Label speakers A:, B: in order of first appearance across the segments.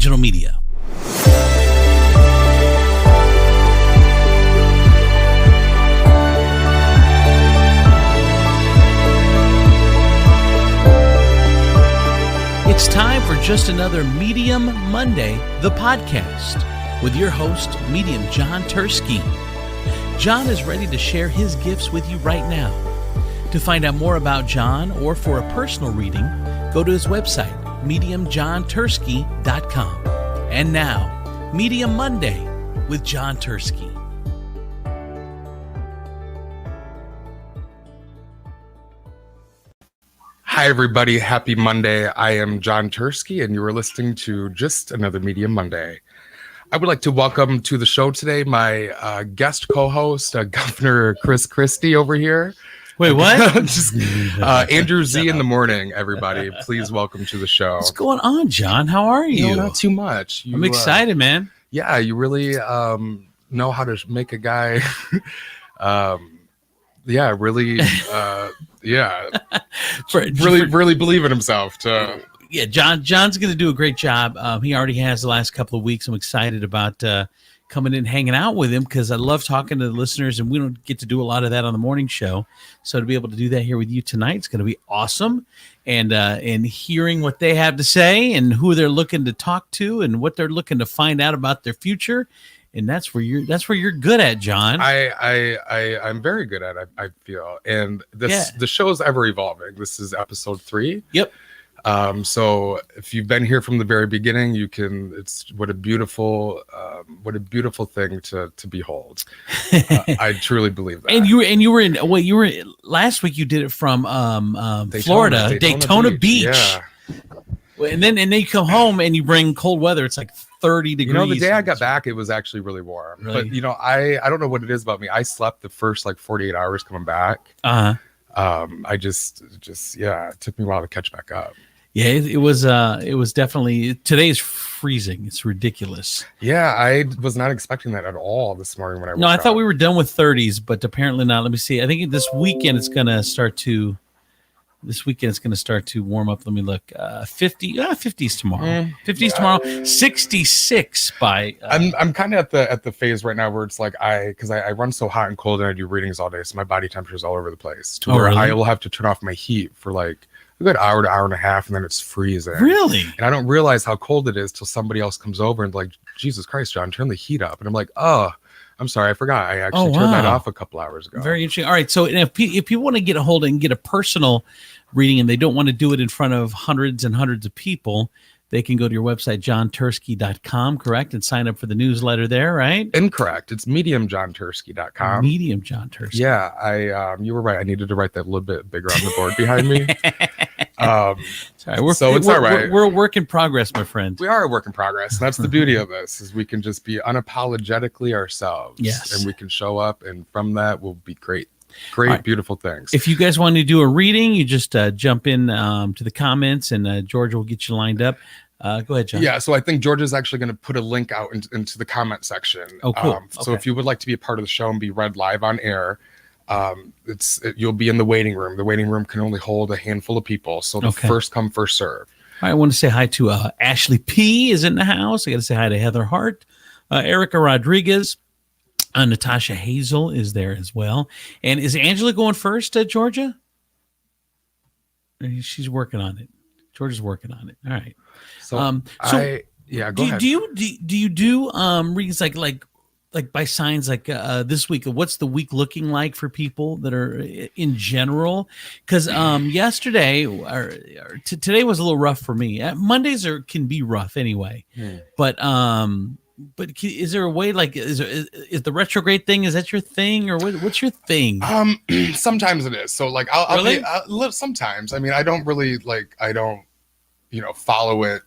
A: Digital Media. It's time for just another Medium Monday, the podcast, with your host, Medium John Turski. John is ready to share his gifts with you right now. To find out more about John or for a personal reading, go to his website, mediumjohnturski.com. And now, Medium Monday with John Turski.
B: Hi, everybody. Happy Monday. I am John Turski, and you are listening to Just Another Medium Monday. I would like to welcome to the show today my guest co-host, Governor Chris Christie over here.
A: Wait, what?
B: Just, Andrew Z in the morning, everybody. Please welcome to the show.
A: What's going on, John? How are you?
B: Not too much.
A: I'm excited, man.
B: Yeah, you really know how to make a guy... really believe in himself.
A: Yeah, John's going to do a great job. He already has the last couple of weeks. I'm excited about coming in and hanging out with him because I love talking to the listeners, and we don't get to do a lot of that on the morning show. So to be able to do that here with you tonight, it's going to be awesome. And hearing what they have to say and who they're looking to talk to and what they're looking to find out about their future. And that's where you're good at, John.
B: I'm very good at it, I feel. And the show's ever evolving. This is episode 3.
A: Yep.
B: So if you've been here from the very beginning, it's what a beautiful thing to behold. I truly believe that.
A: And you were in last week. You did it from Florida, Daytona Beach.
B: Yeah.
A: And then you come home and you bring cold weather. It's like 30 degrees.
B: The day I got back, it was actually really warm.
A: Really?
B: But I don't know what it is about me. I slept the first 48 hours coming back.
A: I
B: just it took me a while to catch back up.
A: Yeah, it was definitely, today's freezing. It's ridiculous.
B: Yeah, I was not expecting that at all this morning when I woke
A: I
B: up.
A: thought we were done with 30s, but apparently not. Let me see. I think this weekend it's going to start to warm up. Let me look. 50s tomorrow. 50s tomorrow. 66 by.
B: I'm kind of at the phase right now where it's like because I run so hot and cold and I do readings all day, so my body temperature is all over the place. To where
A: really?
B: I will have to turn off my heat for a good hour to hour and a half, and then it's freezing.
A: Really?
B: And I don't realize how cold it is till somebody else comes over and Jesus Christ, John, turn the heat up. And I'm like, oh, I'm sorry, I forgot. I actually turned that off a couple hours ago.
A: Very interesting. All right, so if people want to get a hold and get a personal reading and they don't want to do it in front of hundreds and hundreds of people, they can go to your website, johnturski.com, correct? And sign up for the newsletter there, right?
B: Incorrect. It's mediumjohnturski.com.
A: Medium John Turski.
B: Yeah, you were right. I needed to write that a little bit bigger on the board behind me.
A: Sorry, it's all right. We're a work in progress, my friend.
B: We are a work in progress. And that's the beauty of this, is we can just be unapologetically ourselves.
A: Yes.
B: And we can show up, and from that will be great,
A: right.
B: Beautiful things.
A: If you guys want to do a reading, you just jump in to the comments, and George will get you lined up. Go ahead, John.
B: Yeah, so I think George is actually going to put a link out into the comment section.
A: Oh, cool.
B: So if you would like to be a part of the show and be read live on air, you'll be in the waiting room. The waiting room can only hold a handful of people, so first come, first serve.
A: I want to say hi to Ashley P. is in the house. I got to say hi to Heather Hart, Erica Rodriguez, Natasha Hazel is there as well. And is Angela going first, Georgia? She's working on it. Georgia's working on it. All right.
B: Go ahead.
A: Do you do readings like by signs this week? What's the week looking like for people that are in general? Because yesterday or today was a little rough for me. Mondays can be rough anyway. But is there a way, is the retrograde thing? Is that your thing, or what's your thing?
B: Sometimes it is. So I'll sometimes. I mean, I don't really follow it,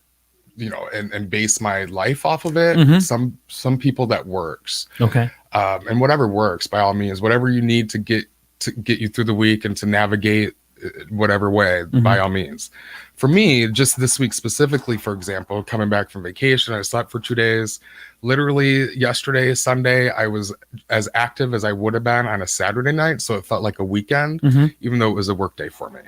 B: and base my life off of it.
A: Mm-hmm.
B: Some people that works.
A: Okay.
B: And whatever works, by all means, whatever you need to get you through the week and to navigate whatever way, by all means. For me, just this week specifically, for example, coming back from vacation, I slept for 2 days. Literally yesterday, Sunday, I was as active as I would have been on a Saturday night. So it felt like a weekend, even though it was a work day for me.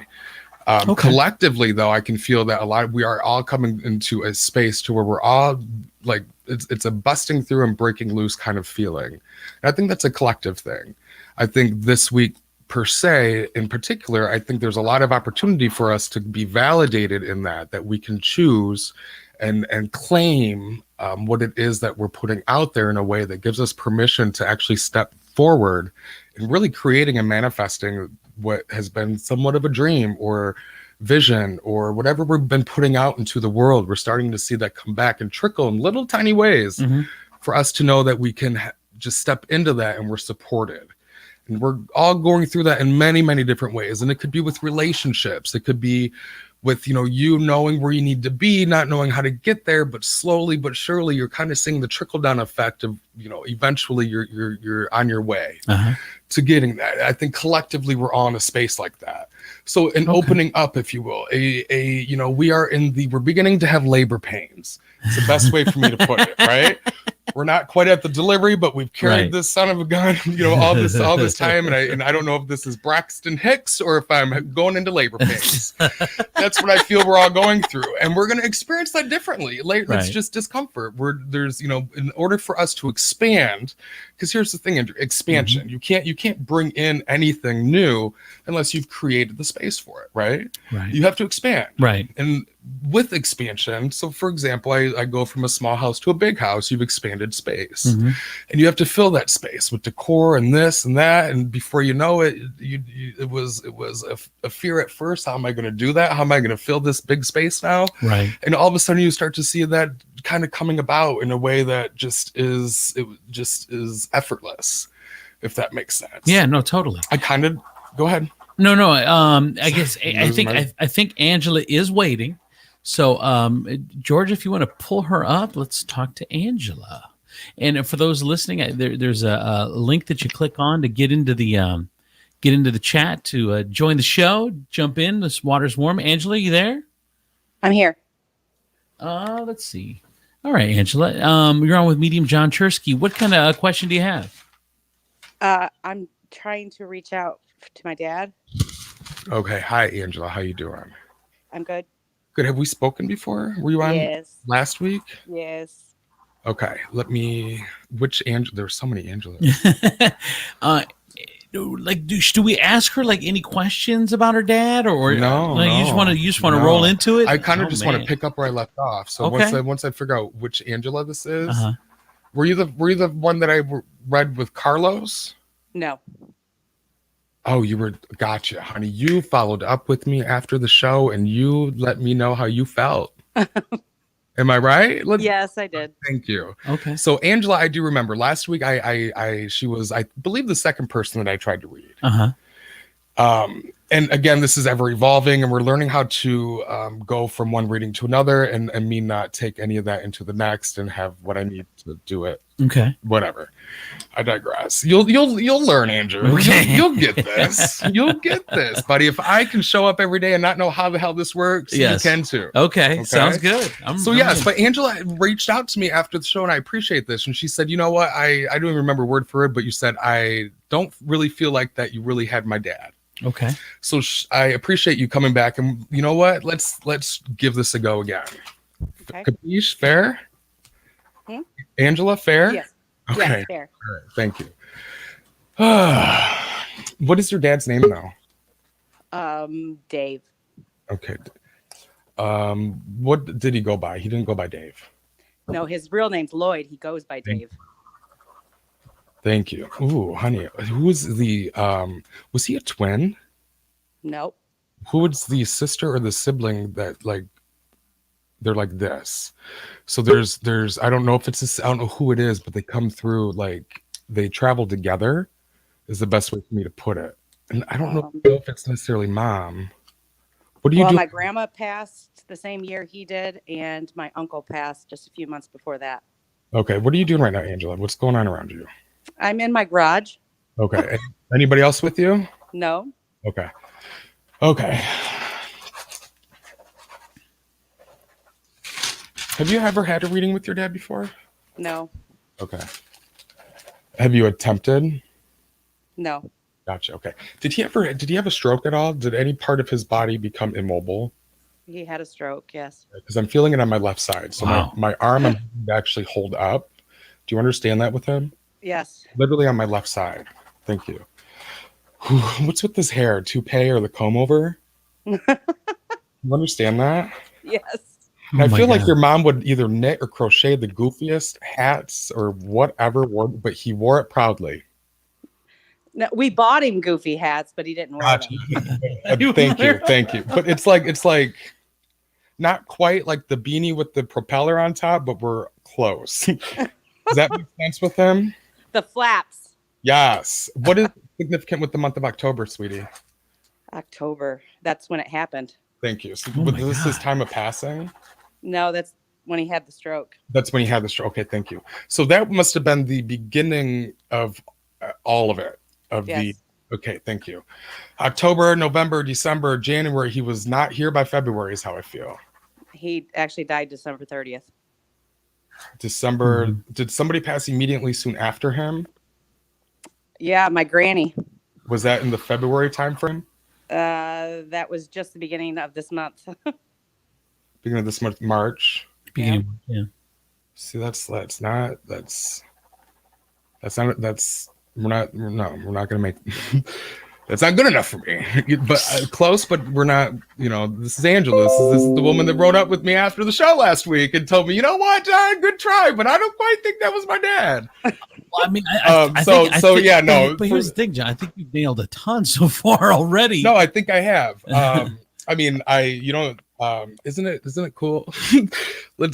A: Okay.
B: Collectively, though, I can feel that we are all coming into a space to where we're all like, it's a busting through and breaking loose kind of feeling. And I think that's a collective thing. I think this week, per se, in particular, I think there's a lot of opportunity for us to be validated in that we can choose and claim what it is that we're putting out there in a way that gives us permission to actually step forward and really creating and manifesting what has been somewhat of a dream or vision or whatever we've been putting out into the world. We're starting to see that come back and trickle in little tiny ways for us to know that we can just step into that and we're supported. And we're all going through that in many, many different ways. And it could be with relationships. It could be with, you knowing where you need to be, not knowing how to get there, but slowly but surely you're kind of seeing the trickle down effect of, eventually you're on your way to getting that. I think collectively we're all in a space like that. So in opening up, if you will, we're beginning to have labor pains. It's the best way for me to put it, right? We're not quite at the delivery, but we've carried this son of a gun, all this time, and I don't know if this is Braxton Hicks or if I'm going into labor pains. That's what I feel we're all going through, and we're going to experience that differently. It's just discomfort. In order for us to expand, because here's the thing, Andrew, expansion. You can't bring in anything new unless you've created the space for it, right? You have to expand,
A: right?
B: And with expansion, so for example, I go from a small house to a big house. You've expanded space, and you have to fill that space with decor and this and that. And before you know it, it was a fear at first. How am I going to do that? How am I going to fill this big space now?
A: Right.
B: And all of a sudden, you start to see that kind of coming about in a way that just is effortless, if that makes sense.
A: Yeah. No. Totally.
B: Go ahead.
A: No. I guess I think Angela is waiting. So, George, if you want to pull her up, let's talk to Angela. And for those listening, there's a link that you click on to get into the chat to join the show. Jump in. This water's warm. Angela, you there?
C: I'm here.
A: Let's see. All right, Angela. You're on with Medium John Turski. What kind of question do you have?
C: I'm trying to reach out to my dad.
B: Okay. Hi, Angela. How you doing?
C: I'm good.
B: Good. Have we spoken before? Were you on last week?
C: Yes.
B: Okay. Which Angela? There's so many Angelas.
A: Do we ask her any questions about her dad, or
B: no?
A: You just want to roll into it?
B: I kind of want to pick up where I left off. So once I figure out which Angela this is, were you the one that I read with Carlos?
C: No.
B: Oh, gotcha, honey. You followed up with me after the show and you let me know how you felt. Am I right?
C: Yes, I did.
B: Thank you.
A: Okay.
B: So Angela, I do remember last week. She was, I believe, the second person that I tried to read. And again, this is ever evolving, and we're learning how to go from one reading to another, and me not take any of that into the next, and have what I need to do it.
A: Okay.
B: Whatever. I digress. You'll learn, Andrew.
A: Okay.
B: You'll get this. You'll get this, buddy. If I can show up every day and not know how the hell this works, you can too.
A: Okay. Sounds good.
B: But Angela reached out to me after the show, and I appreciate this. And she said, "You know what? I don't even remember word for word, but you said I don't really feel like that. You really had my dad."
A: Okay.
B: So I appreciate you coming back, and you know what? Let's give this a go again.
C: Okay.
B: Capiche? Fair? Angela, fair?
C: Yes.
B: Okay.
C: Yes, fair.
B: All right. Thank you. What is your dad's name now?
C: Dave.
B: Okay. What did he go by? He didn't go by Dave.
C: No, his real name's Lloyd. He goes by Dave.
B: Thank you. Ooh, honey. Who was was he a twin?
C: Nope.
B: Who was the sister or the sibling that they're like this? So there's I don't know if it's this, I don't know who it is, but they come through, they travel together is the best way for me to put it. And I don't know if it's necessarily mom. What do you do?
C: My grandma passed the same year he did, and my uncle passed just a few months before that.
B: Okay. What are you doing right now, Angela? What's going on around you?
C: I'm in my garage.
B: Okay. Anybody else with you?
C: No.
B: Okay. Have you ever had a reading with your dad before?
C: No.
B: Okay. Have you attempted?
C: No.
B: Gotcha. Okay. Did he have a stroke at all? Did any part of his body become immobile?
C: He had a stroke. Yes.
B: Because I'm feeling it on my left side. So
A: Wow.
B: my arm I'm having to actually hold up. Do you understand that with him?
C: Yes.
B: Literally on my left side. Thank you. Whew, what's with this hair? Toupee or the comb over? You understand that?
C: Yes.
B: And I
A: Oh my
B: feel like
A: God.
B: your mom would either knit or crochet the goofiest hats or whatever, but he wore it proudly.
C: No, we bought him goofy hats, but he didn't wear
B: Gotcha.
C: them.
B: Thank you. But it's like not quite like the beanie with the propeller on top, but we're close. Does that make sense with him?
C: The flaps.
B: Yes. What is significant with the month of October, sweetie?
C: October. That's when it happened.
B: Thank you. So
A: Oh
B: was
A: my
B: this his
A: God.
B: time of passing?
C: No, that's when he had the stroke.
B: That's when he had the stroke. Okay, thank you. So that must have been the beginning of all of it.
C: Yes.
B: Okay, thank you. October, November, December, January. He was not here by February, is how I feel.
C: He actually died December 30th.
B: December. Did somebody pass immediately soon after him?
C: Yeah, my granny.
B: Was that in the February timeframe?
C: That was just the beginning of this month.
B: Beginning of this month, March.
A: Beginning. Yeah.
B: See, we're not gonna make. That's not good enough for me. But close, but we're not. This is Angela. This is the woman that rode up with me after the show last week and told me, you know what, John, good try, but I don't quite think that was my dad.
A: Well, I mean,
B: yeah, no.
A: But here's the thing, John. I think you've nailed a ton so far already.
B: No, I think I have. I mean, isn't it cool?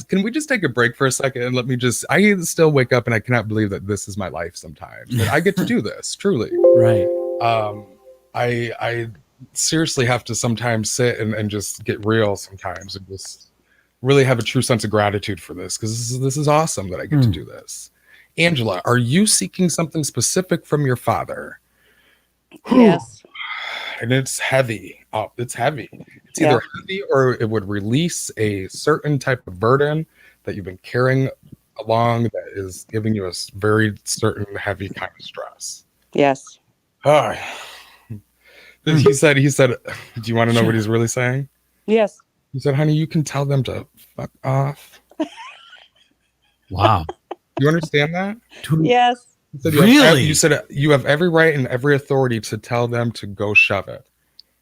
B: Can we just take a break for a second and let me I still wake up and I cannot believe that this is my life sometimes. That I get to do this, truly.
A: Right.
B: I seriously have to sometimes sit and just get real sometimes and just really have a true sense of gratitude for this, because this is awesome that I get to do this. Angela, are you seeking something specific from your father?
C: Yes.
B: And it's heavy. Oh, it's heavy. It's either heavy or it would release a certain type of burden that you've been carrying along that is giving you a very certain heavy kind of stress.
C: Yes.
B: Oh. He said, do you want to know what he's really saying?
C: Yes.
B: He said, honey, you can tell them to fuck off.
A: Wow.
B: You understand that?
C: Yes.
B: He said,
A: Really?
B: You said you have every right and every authority to tell them to go shove it.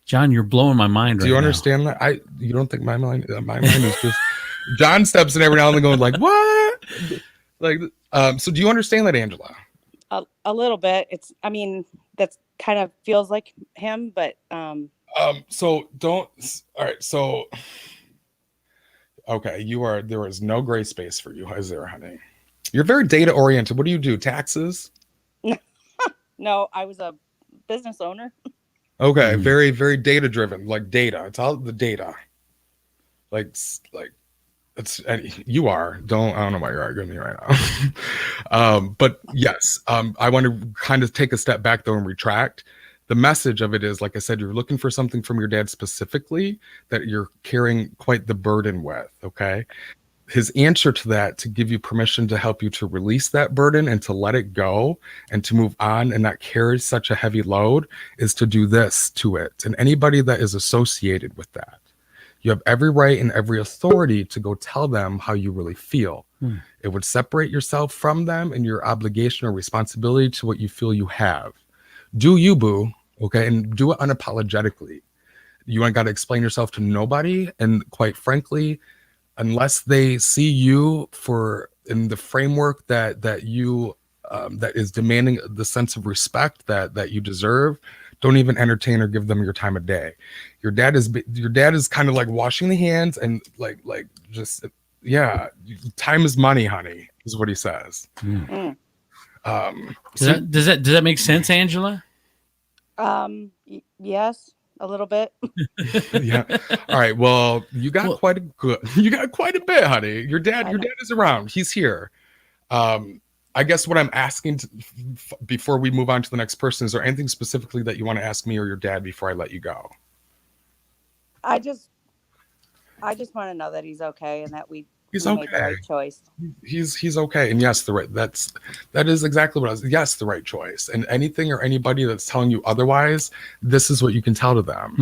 A: John, you're blowing my mind right now.
B: Do you understand that? You don't think my mind is just John steps in every now and then going like, what? So do you understand that, Angela?
C: A little bit. That's kind of feels like him, but
B: So don't. All right. So okay, there is no gray space for you, is there, honey? You're very data oriented. What do you do? Taxes?
C: No, I was a business owner.
B: Okay, very, very data driven, like data. It's all the data. It's you are. I don't know why you're arguing with me right now. But yes, I want to kind of take a step back though and retract. The message of it is, like I said, you're looking for something from your dad specifically that you're carrying quite the burden with. Okay. His answer to that, to give you permission to help you to release that burden and to let it go and to move on and not carry such a heavy load, is to do this to it. And anybody that is associated with that, you have every right and every authority to go tell them how you really feel. It would separate yourself from them and your obligation or responsibility to what you feel you have. Do you, boo, okay? And do it unapologetically. You ain't got to explain yourself to nobody. And quite frankly, unless they see you in the framework that you that is demanding the sense of respect that you deserve, don't even entertain or give them your time of day. Your dad is kind of like washing the hands and like just time is money, honey, is what he says.
C: Mm.
A: Does that make sense, Angela?
C: Yes, a little bit.
B: Yeah. All right. Well, you got quite a bit, honey. Your dad is around. He's here. I guess what I'm asking before we move on to the next person, is there anything specifically that you want to ask me or your dad before I let you go?
C: I just want to know that he's okay and that we
B: He's
C: we made the
B: okay.
C: right choice.
B: He's okay. And yes, that is exactly what I was. Yes, the right choice. And anything or anybody that's telling you otherwise, this is what you can tell to them.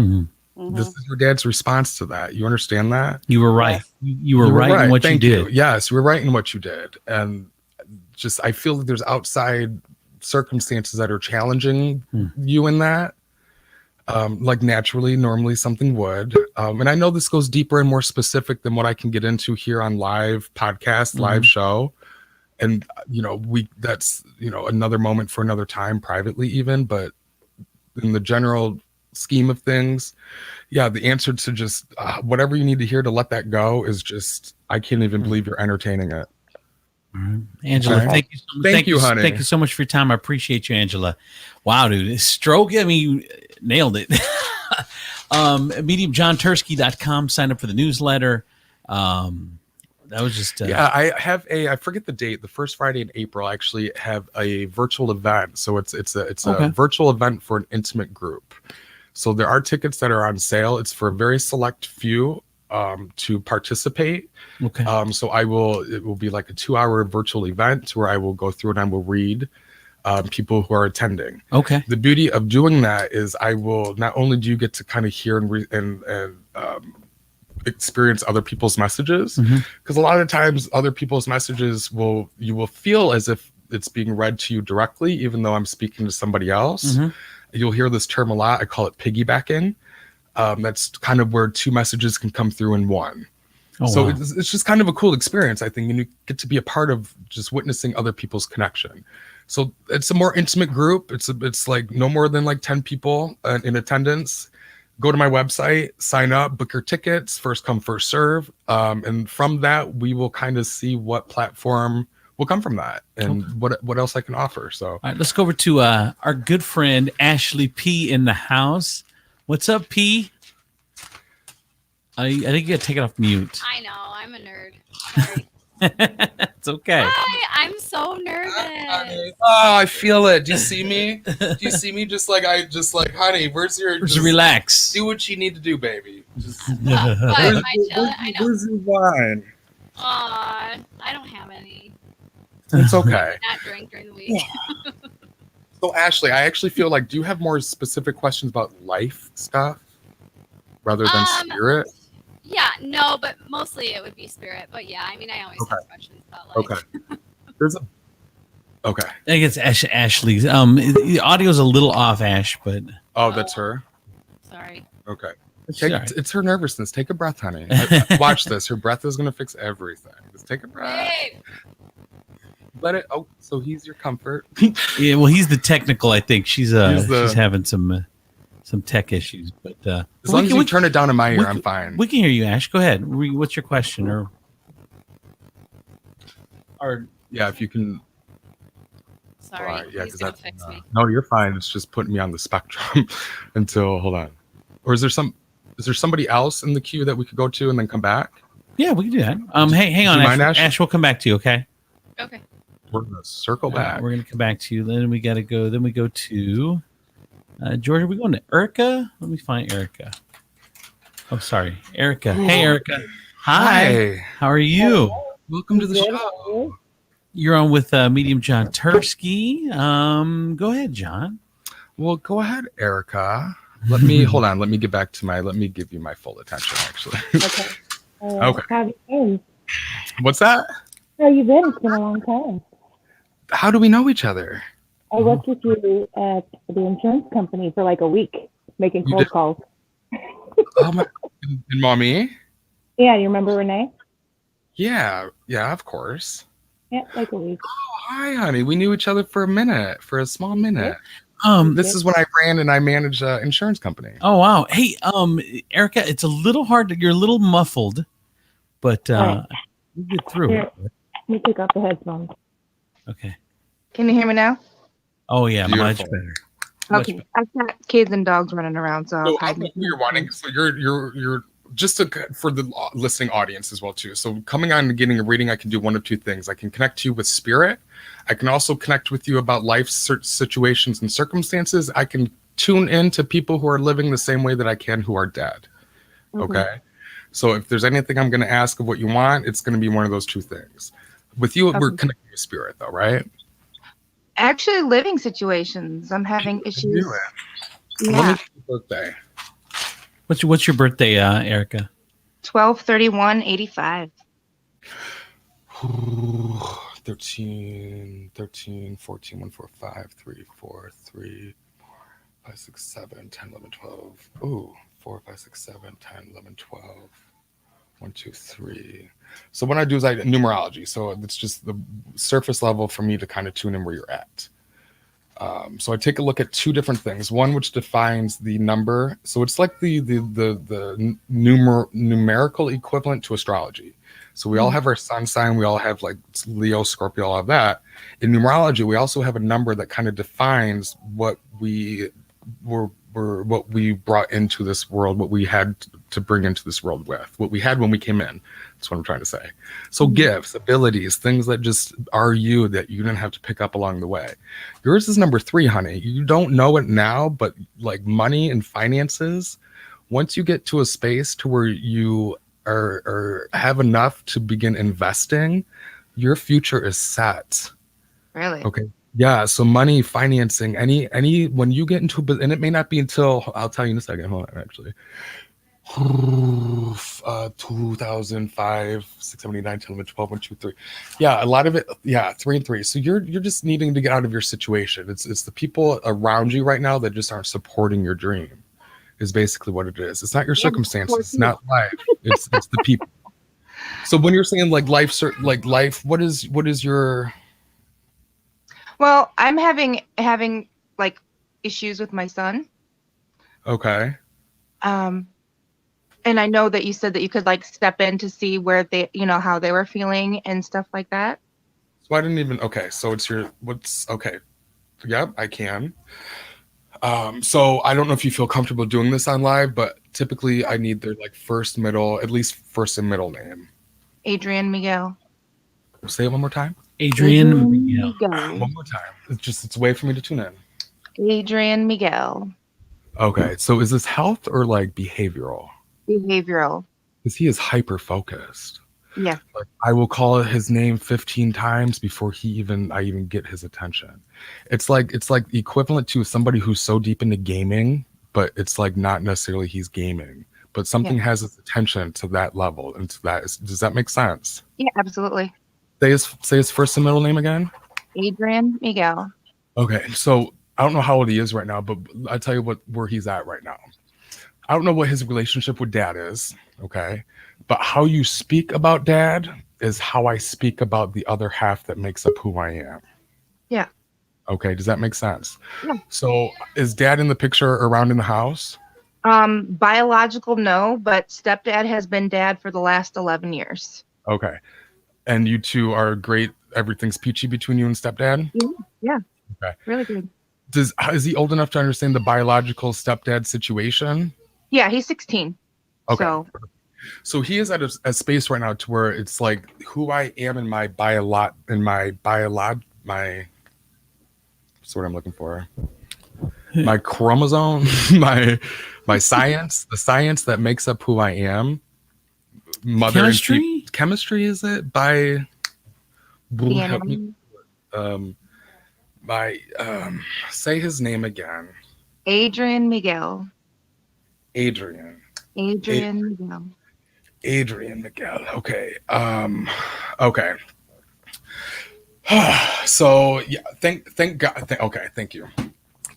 A: Mhm.
B: This is your dad's response to that. You understand that?
A: You were right.
C: Yes.
A: You were right in what
B: Thank
A: you did.
B: Yes, you were right in what you did. And just, I feel that there's outside circumstances that are challenging you in that. Like naturally, normally something would. And I know this goes deeper and more specific than what I can get into here on live podcast, live show. And, that's, another moment for another time privately even, but in the general scheme of things, yeah, the answer to just whatever you need to hear to let that go is just, I can't even believe you're entertaining it.
A: All right. Angela,
B: Okay.
A: thank you so much.
B: Thank you, honey.
A: Thank you so much for your time. I appreciate you, Angela. Wow, dude. Stroke, I mean, you nailed it. MediumJohnTursky.com. Sign up for the newsletter. That was just
B: I forget the date. The first Friday in April, I actually have a virtual event. So it's a virtual event for an intimate group. So there are tickets that are on sale. It's for a very select few to participate.
A: Okay.
B: So it will be like a 2-hour virtual event where I will go through and I will read people who are attending.
A: Okay.
B: The beauty of doing that is I will, not only do you get to kind of hear and experience other people's messages, because a lot of times other people's messages you will feel as if it's being read to you directly, even though I'm speaking to somebody else. You'll hear this term a lot. I call it piggybacking. That's kind of where two messages can come through in one. So
A: wow.
B: it's just kind of a cool experience, I think, and you get to be a part of just witnessing other people's connection. So it's a more intimate group. It's like no more than like 10 people in attendance. Go to my website, sign up, book your tickets, first come, first serve. And from that, we will kind of see what platform will come from that and what else I can offer. So
A: all right, let's go over to our good friend Ashley P in the house. What's up, P? I think you got to take it off mute.
D: I know. I'm a nerd. Sorry.
A: It's okay.
D: Hi, I'm so nervous.
B: Oh, I feel it. Do you see me? Do you see me? Just like, honey, where's your?
A: Just relax.
B: Do what you need to do, baby. Just,
D: What, am I chilling? I know.
B: where's your wine?
D: Aw, I don't have any.
B: It's okay.
D: Not drink during the week.
B: So Ashley, I actually feel like, do you have more specific questions about life stuff rather than spirit?
D: Yeah, no, but mostly it would be spirit. But yeah, I mean, I always have questions about life.
B: Okay.
A: I think it's Ashley. The audio's a little off, Ash, but
B: Oh, that's her.
D: Sorry.
B: Okay.
A: Sorry.
B: It's her nervousness. Take a breath, honey. Watch this. Her breath is gonna fix everything. Just take a breath.
D: Babe.
B: Let it. Oh, so he's your comfort.
A: Yeah, well, he's the technical. I think she's
B: the-
A: she's having some tech issues, but
B: As long as you turn it down in my ear, I'm fine.
A: We can hear you, Ash. Go ahead. What's your question? Or
B: Yeah, if you can.
D: Sorry.
B: Alright, yeah,
D: He's
B: 'cause
D: gonna
B: that's
D: fix me.
B: no, you're fine. It's just putting me on the spectrum until hold on. Or is there somebody else in the queue that we could go to and then come back?
A: yeah, we can do that. Hey, hang on,
B: you mind,
A: Ash.
B: Ash?
A: Ash, we'll come back to you. Okay.
D: Okay.
B: We're gonna circle back.
A: We're gonna come back to you. Then we gotta go. Then we go to Georgia. We going to Erica. Let me find Erica. Oh, sorry, Erica. Hey, Erica. Hi. How are you?
B: Welcome to the show.
A: You're on with Medium John Turski. Go ahead, John.
B: Well, go ahead, Erica. Let me hold on. Let me get back to let me give you my full attention, actually.
E: Okay.
B: Okay.
E: How have you been?
B: What's that?
E: How you been? It's been a long time.
B: How do we know each other?
E: I worked with you at the insurance company for like a week, making cold calls.
B: Oh my! And mommy?
E: Yeah, you remember Renee?
B: Yeah, of course.
E: Yeah, like a week.
B: Oh, hi, honey. We knew each other for a small minute.
E: Yeah.
B: This is when I ran and I managed an insurance company.
A: Oh wow. Hey, Erica, it's a little hard. You're a little muffled, but
E: Right.
A: you get through.
E: Here. Let me take off the headphones.
A: Okay.
F: Can you hear me now?
A: Oh yeah, much
B: Beautiful.
A: better. Much
F: Okay.
A: better.
F: I've got kids and dogs running around, so I'll
B: So
F: hide
B: you're wanting. So you're just for the listening audience as well too. So coming on and getting a reading, I can do one of two things. I can connect you with spirit. I can also connect with you about life situations and circumstances. I can tune in to people who are living the same way that I can who are dead.
F: Mhm.
B: Okay. So if there's anything I'm going to ask of what you want, it's going to be one of those two things. With you, we're
F: Okay.
B: connecting with spirit, though, right?
F: Actually, living situations. I'm having issues.
B: Do it. Let
F: Yeah.
B: me get your birthday.
A: What's your birthday, Erica?
F: 12/31/85.
B: 13, 14, 1, 4, 5, 3, 4, 3, 5, 6, 7, 10, 11, 12. Ooh, 4, 5, 6, 7, 10, 11, 12. 1, 2, 3. So what I do is I numerology. So it's just the surface level for me to kind of tune in where you're at. So I take a look at two different things. One which defines the number. So it's like the numerical equivalent to astrology. So we all have our sun sign. We all have like Leo, Scorpio, all of that. In numerology, we also have a number that kind of defines what we what we brought into this world, what we had to bring into this world with, what we had when we came in. That's what I'm trying to say. So gifts, abilities, things that just are you that you didn't have to pick up along the way. Yours is number 3, honey. You don't know it now, but like money and finances, once you get to a space to where you are have enough to begin investing, your future is set.
F: Really?
B: Okay. Yeah. So money, financing, any when you get into and it may not be until I'll tell you in a second. Hold on, actually. 2005, 6, 7, 8, 9, 10, 11, 12, 1, 2, 3. Yeah, a lot of it. Yeah, 3 and 3. So you're just needing to get out of your situation. It's the people around you right now that just aren't supporting your dream. Is basically what it is. It's not your circumstances. It's not life. It's the people. So when you're saying like life, what is your?
F: Well, I'm having like issues with my son.
B: Okay.
F: And I know that you said that you could like step in to see where they, how they were feeling and stuff like that.
B: So I didn't even. Okay. So it's okay. Yep, I can. So I don't know if you feel comfortable doing this on live, but typically I need their like first, middle, at least first and middle name.
F: Adrian Miguel.
B: Say it one more time.
A: Adrian Miguel.
B: One more time. It's a way for me to tune in.
F: Adrian Miguel.
B: Okay. So is this health or like behavioral?
F: Behavioral.
B: Because he is hyper focused.
F: Yeah.
B: Like, I will call his name 15 times before I even get his attention. It's like equivalent to somebody who's so deep into gaming, but it's like not necessarily he's gaming, but something has his attention to that level. And to that does that make sense?
F: Yeah, absolutely.
B: Say his first and middle name again.
F: Adrian Miguel.
B: Okay, so I don't know how old he is right now, but I tell you where he's at right now. I don't know what his relationship with dad is. Okay. But how you speak about dad is how I speak about the other half that makes up who I am.
F: Yeah.
B: Okay. Does that make sense?
F: Yeah.
B: So is dad in the picture around in the house?
F: Biological, no, but stepdad has been dad for the last 11 years.
B: Okay. And you two are great. Everything's peachy between you and stepdad?
F: Yeah.
B: Okay.
F: Really good.
B: Is he old enough to understand the biological stepdad situation?
F: Yeah, he's 16.
B: Okay.
F: So
B: he is at a space right now to where it's like who I am in my what's the word I'm looking for? My chromosome, my science, the science that makes up who I am. Mother
A: Chemistry?
B: Chemistry is it? Help me. Say his name again.
F: Adrian Miguel.
B: Adrian
F: Miguel.
B: Adrian Miguel. Okay. Okay. So yeah, thank God. Okay, thank you.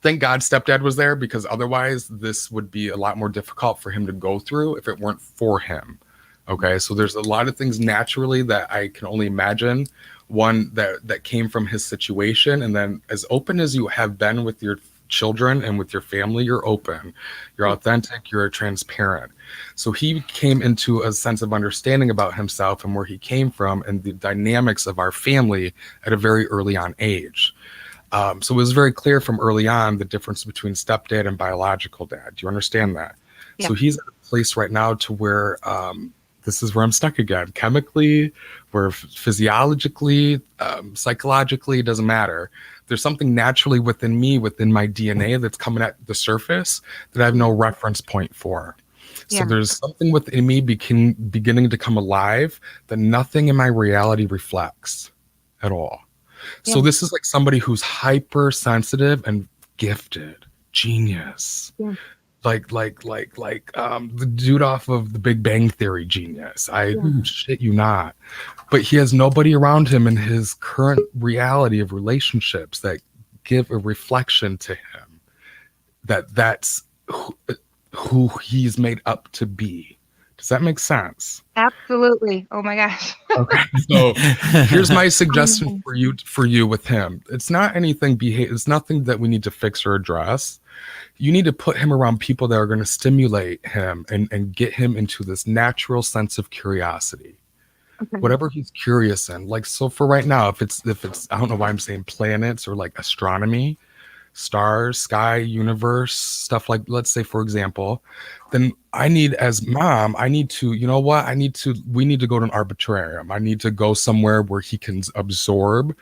B: Thank God stepdad was there, because otherwise this would be a lot more difficult for him to go through if it weren't for him. Okay, so there's a lot of things naturally that I can only imagine. One that came from his situation, and then as open as you have been with your children and with your family, you're open, you're authentic, you're transparent. So he came into a sense of understanding about himself and where he came from and the dynamics of our family at a very early on age. So it was very clear from early on the difference between stepdad and biological dad. Do you understand that? Yeah. So he's at a place right now to where this is where I'm stuck again. Chemically, where physiologically, psychologically, it doesn't matter. There's something naturally within me, within my DNA that's coming at the surface that I have no reference point for. So there's something within me beginning to come alive that nothing in my reality reflects at all. So
F: Yeah.
B: this is like somebody who's hypersensitive and gifted, genius.
F: Yeah.
B: Like the dude off of the Big Bang Theory genius. I shit you not. But he has nobody around him in his current reality of relationships that give a reflection to him that's who he's made up to be. Does that make sense?
F: Absolutely. Oh my gosh.
B: Okay. So here's my suggestion for you with him. It's not anything it's nothing that we need to fix or address. You need to put him around people that are going to stimulate him and get him into this natural sense of curiosity.
F: Okay.
B: Whatever he's curious in. Like, so for right now, if it's I don't know why I'm saying planets or like astronomy, stars, sky, universe, stuff like, let's say, for example, then I need, as mom, I need to, you know what? We need to go to an arbitrarium. I need to go somewhere where he can absorb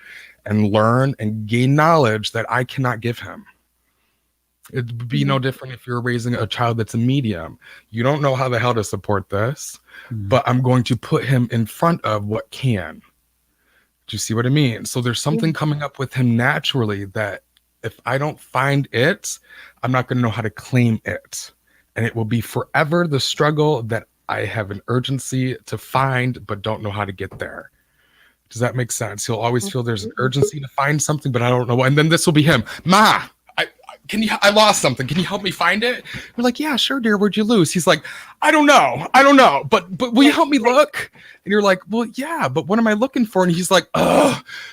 B: and learn and gain knowledge that I cannot give him. It'd be no different if you're raising a child that's a medium. You don't know how the hell to support this, but I'm going to put him in front of what can. Do you see what I mean? So there's something coming up with him naturally that if I don't find it, I'm not going to know how to claim it. And it will be forever the struggle that I have an urgency to find, but don't know how to get there. Does that make sense? He'll always feel there's an urgency to find something, but I don't know. And then this will be him. Ma, I lost something. Can you help me find it? We're like, yeah, sure, dear. Where'd you lose? He's like, I don't know. But will you help me look? And you're like, well, yeah, but what am I looking for? And he's like,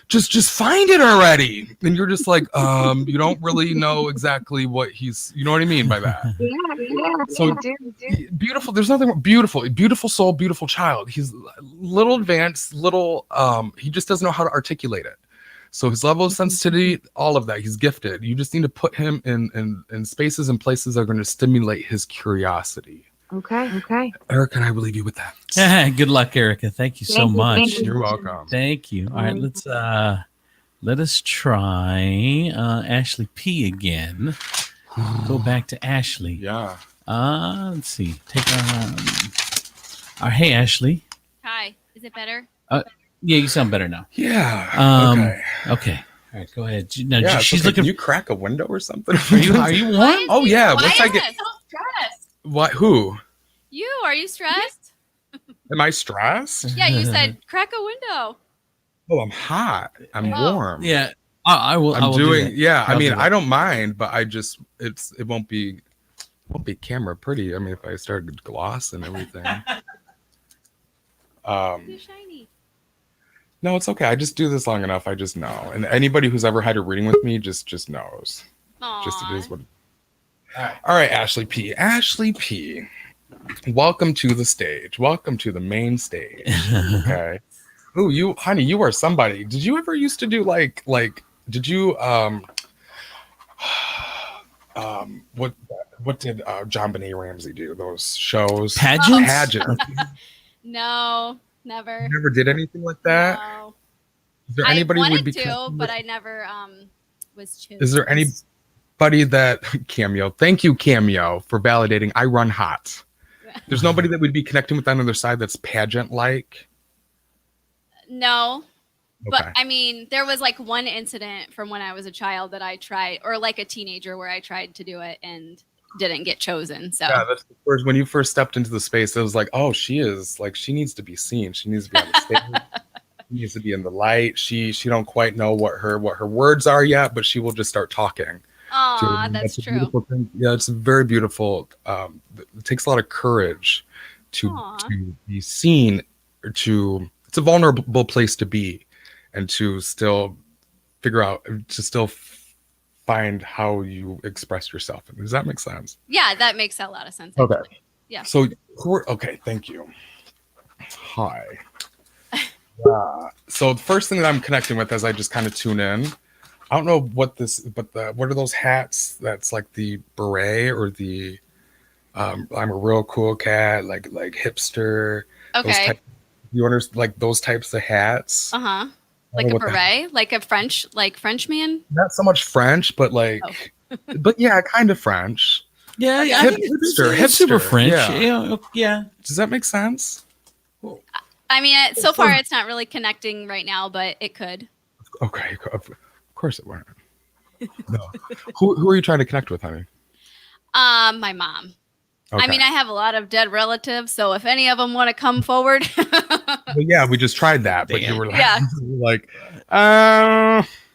B: just find it already. And you're just like, you don't really know exactly what you know what I mean by that. So beautiful. There's nothing beautiful soul, beautiful child. He's little advanced, he just doesn't know how to articulate it. So his level of sensitivity, all of that, he's gifted. You just need to put him in spaces and places that are going to stimulate his curiosity.
F: Okay.
B: Erica, I will leave you with that.
A: Good luck, Erica. Thank you so much.
B: You're welcome.
A: Thank you. All right, let us try Ashley P again. Go back to Ashley.
B: Yeah.
A: Let's see. Hey, Ashley.
D: Hi. Is it better?
A: Yeah, you sound better now.
B: Yeah.
A: Okay. All right, go ahead. Now,
B: Yeah,
A: she's
B: okay.
A: looking.
B: Can you crack a window or something?
A: Are you warm?
B: Oh yeah.
D: Why
B: Once
D: is
B: I get
D: it so stressed?
B: what? Who?
D: You, are you stressed?
B: Am I stressed?
D: Yeah, you said crack a window.
B: Oh, I'm hot. I'm warm.
A: Yeah, I will.
B: I'm doing. Yeah, I mean,
A: do that.
B: I don't mind, but it won't be camera pretty. I mean, if I started gloss and everything.
D: Too shiny.
B: No, it's okay. I just do this long enough. I just know. And anybody who's ever had a reading with me just knows.
D: Aww.
B: Just it is what. All right, Ashley P. Ashley P. Welcome to the stage. Welcome to the main stage. Okay. Ooh, you are somebody. Did you ever used to do like did you what did John Benet Ramsey do? Those shows? Pageants.
D: No, never.
B: You never did anything like that?
D: No.
B: Is there anybody
D: I wanted
B: would be
D: to, but I never was chosen.
B: Is there anybody that Cameo? Thank you, Cameo, for validating. I run hot. There's nobody that would be connecting with on the other side that's pageant like.
D: No.
B: Okay.
D: But I mean, there was like one incident from when I was a child that I tried, or like a teenager where I tried to do it and didn't get chosen. So
B: yeah, that's the first, when you first stepped into the space, it was like, oh, she needs to be seen. She needs to be on the stage. She needs to be in the light. She don't quite know what her words are yet, but she will just start talking.
D: Aw, that's
B: a
D: true.
B: beautiful thing. Yeah, it's a very beautiful. It takes a lot of courage to be seen, or it's a vulnerable place to be, and to still figure out, to still find how you express yourself. Does that make sense?
D: Yeah, that makes a lot of sense.
B: Okay.
D: Actually. Yeah.
B: So okay, thank you. Hi. So the first thing that I'm connecting with as I just kind of tune in, I don't know what what are those hats? That's like the beret or the I'm a real cool cat, like hipster.
D: Okay.
B: You understand, like those types of hats?
D: Uh-huh. Like a beret, like a French man?
B: Not so much French, but but yeah, kind of French.
A: Yeah,
F: Okay.
A: I think it's super
B: Hipster,
A: French.
B: yeah.
A: Yeah.
B: Does that make sense?
D: I mean, so far it's not really connecting right now, but it could.
B: Okay, of course it weren't. No. Who are you trying to connect with, honey?
D: My mom.
B: Okay.
D: I mean, I have a lot of dead relatives, so if any of them want to come forward.
B: Well, yeah, we just tried that, but you
A: Damn.
B: were like,
D: Yeah.
B: like,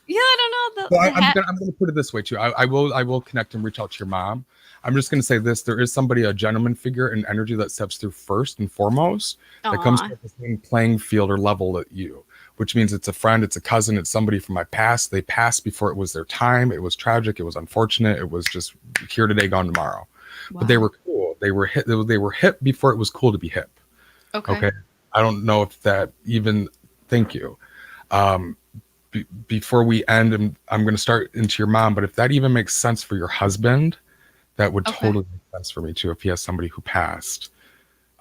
D: Yeah, I don't know.
B: so I'm gonna put it this way too. I will connect and reach out to your mom. I'm just gonna say this: there is somebody, a gentleman figure and energy that steps through first and foremost that comes
D: Aw.
B: to the same playing field or level that you, which means it's a friend, it's a cousin, it's somebody from my past. They passed before it was their time. It was tragic. It was unfortunate. It was just here today, gone tomorrow. But they were cool. They were hip. They were hip before it was cool to be hip. Okay. I don't know if that even. Thank you. Before we end, and I'm going to start into your mom, but if that even makes sense for your husband, that would totally make sense for me too. If he has somebody who passed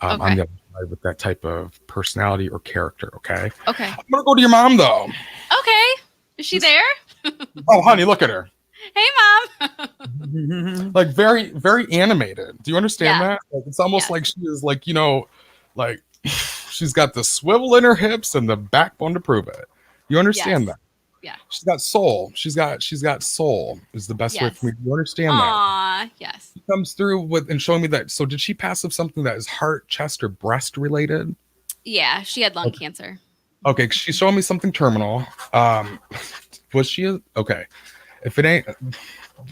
B: on the other side with that type of personality or character. Okay.
D: Okay.
B: I'm going to go to your mom though.
D: Okay. Is she there?
B: Oh, honey, look at her.
D: Hey, mom.
B: Like very, very animated. Do you understand
D: Yeah.
B: that? Like, it's almost like she is like, like she's got the swivel in her hips and the backbone to prove it. You understand that?
D: Yeah.
B: She's got soul. She's got soul is the best way for me. You understand that?
D: Aw, yes.
B: She comes through with and showing me that. So did she pass of something that is heart, chest, or breast related?
D: Yeah, she had lung cancer.
B: Okay, she's showing me something terminal. Was she okay? If it ain't,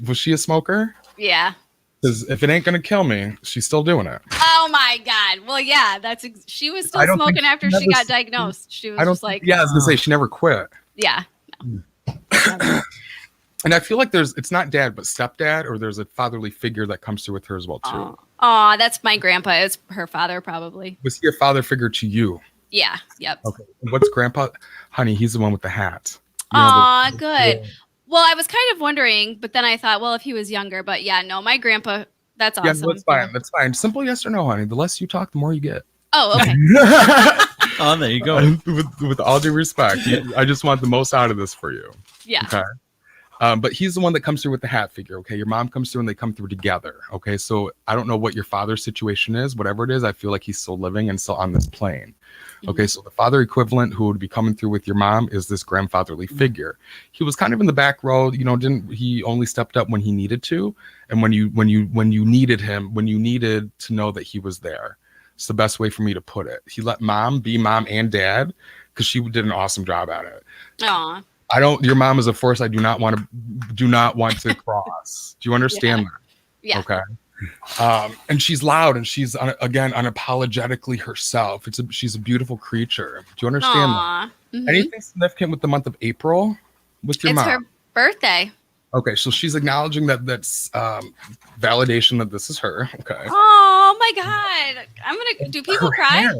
B: was she a smoker?
D: Yeah.
B: Because if it ain't gonna kill me, she's still doing it.
D: Oh my God. Well, yeah, she was still
B: I don't think
D: smoking after she got diagnosed. She was just like,
B: yeah, I was gonna say she never quit.
D: yeah.
B: And I feel like it's not dad, but stepdad, or there's a fatherly figure that comes through with her as well too.
D: Oh, that's my grandpa. It's her father, probably.
B: Was he a father figure to you?
D: Yeah. Yep.
B: Okay. And what's grandpa? Honey, he's the one with the hat.
D: Aw, good. Well, I was kind of wondering, but then I thought, well, if he was younger, but yeah, no, my grandpa, that's awesome.
B: Yeah, no, that's fine. That's fine. Simple yes or no, honey. The less you talk, the more you get.
D: Oh, okay.
A: Oh, there you go.
B: With all due respect, I just want the most out of this for you.
D: Yeah.
B: Okay. But he's the one that comes through with the hat figure. Okay. Your mom comes through and they come through together. Okay. So I don't know what your father's situation is, whatever it is. I feel like he's still living and still on this plane. Okay. So the father equivalent who would be coming through with your mom is this grandfatherly figure. He was kind of in the back row, he only stepped up when he needed to. And when you needed him, when you needed to know that he was there. It's the best way for me to put it. He let mom be mom and dad because she did an awesome job at it.
D: Aw.
B: Your mom is a force I do not want to cross. Do you understand that?
D: Yeah.
B: Okay. And she's loud and she's again unapologetically herself. She's a beautiful creature. Do you understand that?
D: Mhm.
B: Anything significant with the month of April with your
D: It's
B: mom?
D: her birthday.
B: Okay, so she's acknowledging that's validation that this is her. Okay.
D: Oh my God. Do people cry?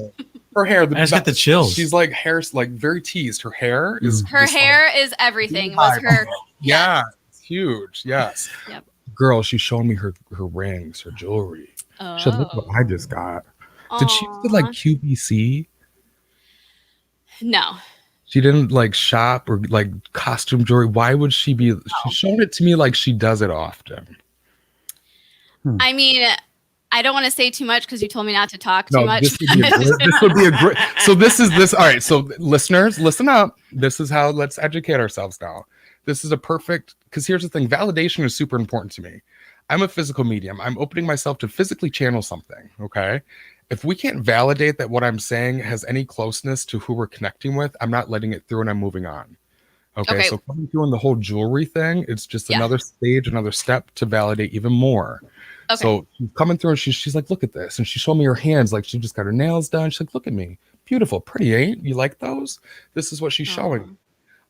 B: Her hair.
A: I just got the chills.
B: She's like like very teased. Her hair is
D: Her hair is everything. Was her.
B: Yeah, it's huge. Yes.
D: Yep.
B: Girl, she's showing me her rings, her jewelry.
D: Oh.
B: She look what I just got. Did she do like QVC?
D: No.
B: She didn't like shop or like costume jewelry. Why would she be? She's showing it to me like she does it often.
D: I mean, I don't want to say too much because you told me not to talk too much.
B: This would be a great. So this is this. All right. So listeners, listen up. This is how. Let's educate ourselves now. This is a perfect. Because here's the thing. Validation is super important to me. I'm a physical medium. I'm opening myself to physically channel something. Okay. If we can't validate that what I'm saying has any closeness to who we're connecting with, I'm not letting it through and I'm moving on. Okay. So coming through on the whole jewelry thing, it's just another stage, another step to validate even more. Okay. So she's coming through and she's like, look at this. And she showed me her hands, like she just got her nails done. She's like, look at me. Beautiful, pretty, ain't you? Like those? This is what she's showing.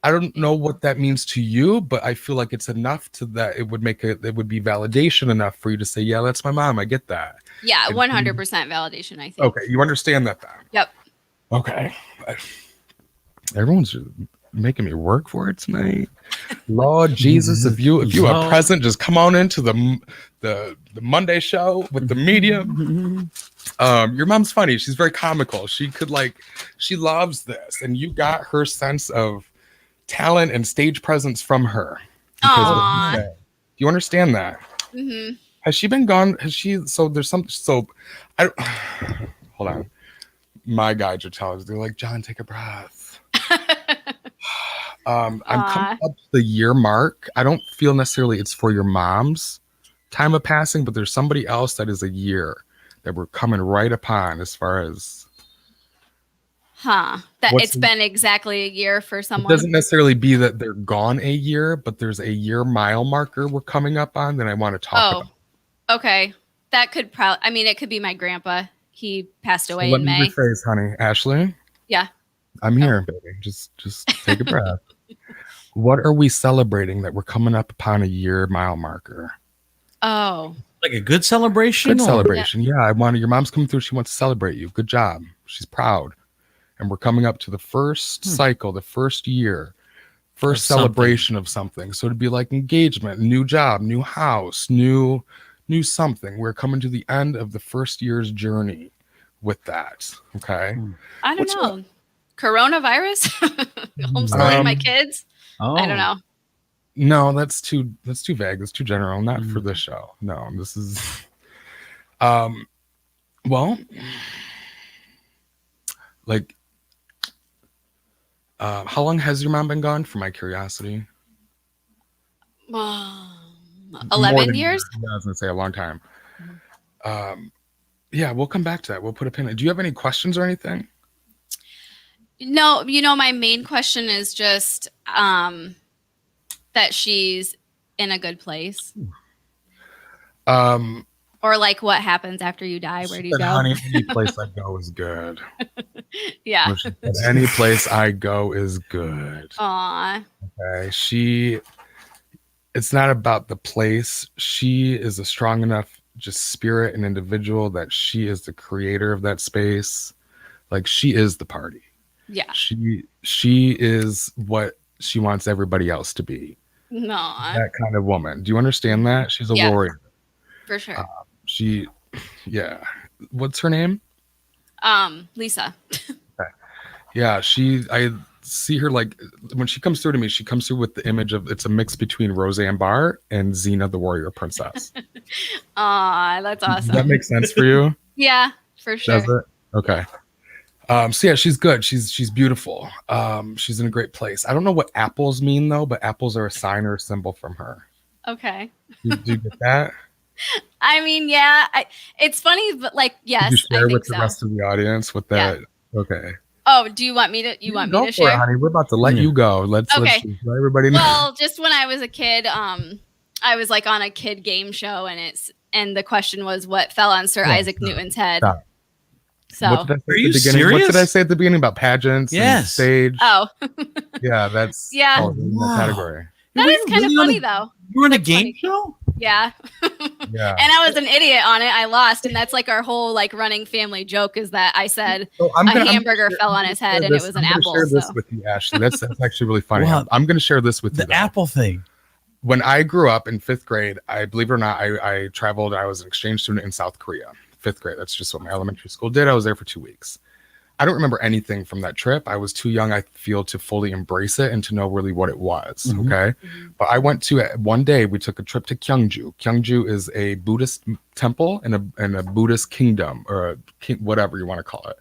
B: I don't know what that means to you, but I feel like it's enough to that it would be validation enough for you to say, yeah, that's my mom. I get that.
D: Yeah, 100% validation, I think.
B: Okay, you understand that then?
D: Yep.
B: Okay. Everyone's making me work for it tonight. Lord Jesus, if you are present, just come on into the Monday show with the medium. Your mom's funny. She's very comical. She loves this, and you got her sense of talent and stage presence from her.
D: Aww.
B: Do you understand that?
D: Mm-hmm.
B: Has she been gone? Has she? So there's some. So, I hold on. My guides are telling us, they're like, John, take a breath. I'm coming up to the year mark. I don't feel necessarily it's for your mom's time of passing, but there's somebody else that is a year that we're coming right upon as far as.
D: That
B: What's
D: it's been exactly a year for
B: It
D: someone.
B: doesn't necessarily be that they're gone a year, but there's a year mile marker we're coming up on that I want to talk about.
D: Okay. That could probably, I mean, it could be my grandpa. He passed away
B: Let
D: in
B: me
D: May.
B: rephrase, honey. Ashley,
D: Yeah.
B: I'm here, baby. Just take a breath. What are we celebrating that we're coming up upon a year mile marker?
D: Oh.
A: Like a good celebration?
B: Good celebration. Yeah, I want your mom's coming through. She wants to celebrate you. Good job. She's proud. And we're coming up to the first cycle, the first year, first celebration of something. So it'd be like engagement, new job, new house, new something. We're coming to the end of the first year's journey with that. Okay.
D: I don't know. Coronavirus? Homeschooling my kids? I don't know.
B: No, that's too vague. That's too general. Not for this show. No, this is well, like how long has your mom been gone, for my curiosity?
D: 11 years?
B: I was gonna say a long time. Yeah, we'll come back to that. We'll put a pin in it. Do you have any questions or anything?
D: No, my main question is just that she's in a good place. Or like what happens after you die? Where do you go?
B: Honey, any place I go is good.
D: Yeah.
B: Any place I go is good.
D: Aw.
B: Okay. It's not about the place. She is a strong enough just spirit and individual that she is the creator of that space. Like, she is the party.
D: Yeah.
B: She is what she wants everybody else to be.
D: No.
B: That kind of woman. Do you understand that? She's a warrior.
D: For sure.
B: Yeah. What's her name?
D: Lisa.
B: Okay. Yeah, I see her, like, when she comes through to me, she comes through with the image of, it's a mix between Roseanne Barr and Xena the Warrior Princess.
D: Aw, that's awesome.
B: Does that make sense for you?
D: Yeah, for sure.
B: Does it? Okay. So yeah, she's good. She's beautiful. She's in a great place. I don't know what apples mean though, but apples are a sign or a symbol from her.
D: Okay.
B: Do you get that?
D: I mean, yeah, it's funny, but like, yes,
B: Did you share
D: I think
B: with the
D: so.
B: rest of the audience what that? Yeah. Okay.
D: Oh, do you want me to? You want me to share?
B: It, honey. We're about to let you go. Let's let everybody know.
D: Well, just when I was a kid, I was like on a kid game show, and the question was what fell on Sir Isaac Newton's head.
B: Stop.
D: So,
B: what did I say
A: Are you
B: serious?
A: serious?
B: What did I say at the beginning about pageants?
A: Yes.
B: And stage.
D: Oh.
B: Yeah, that's
D: Yeah.
B: in that category.
D: That is kind of funny though.
A: You were in a game show?
D: Yeah.
B: Yeah.
D: And I was an idiot on it. I lost, and that's like our whole like running family joke is that I said a hamburger fell on his head and it was an apple.
B: I'm going to share this with you, Ashley. That's actually really funny.
A: Well,
B: I'm going to share this with you.
A: The apple thing.
B: When I grew up in 5th grade, I believe it or not, I traveled. I was an exchange student in South Korea. 5th grade. That's just what my elementary school did. I was there for 2 weeks. I don't remember anything from that trip. I was too young, I feel, to fully embrace it and to know really what it was.
A: Mm-hmm.
B: Okay. But I went to one day, we took a trip to Gyeongju. Gyeongju is a Buddhist temple and a Buddhist kingdom, or whatever you want to call it.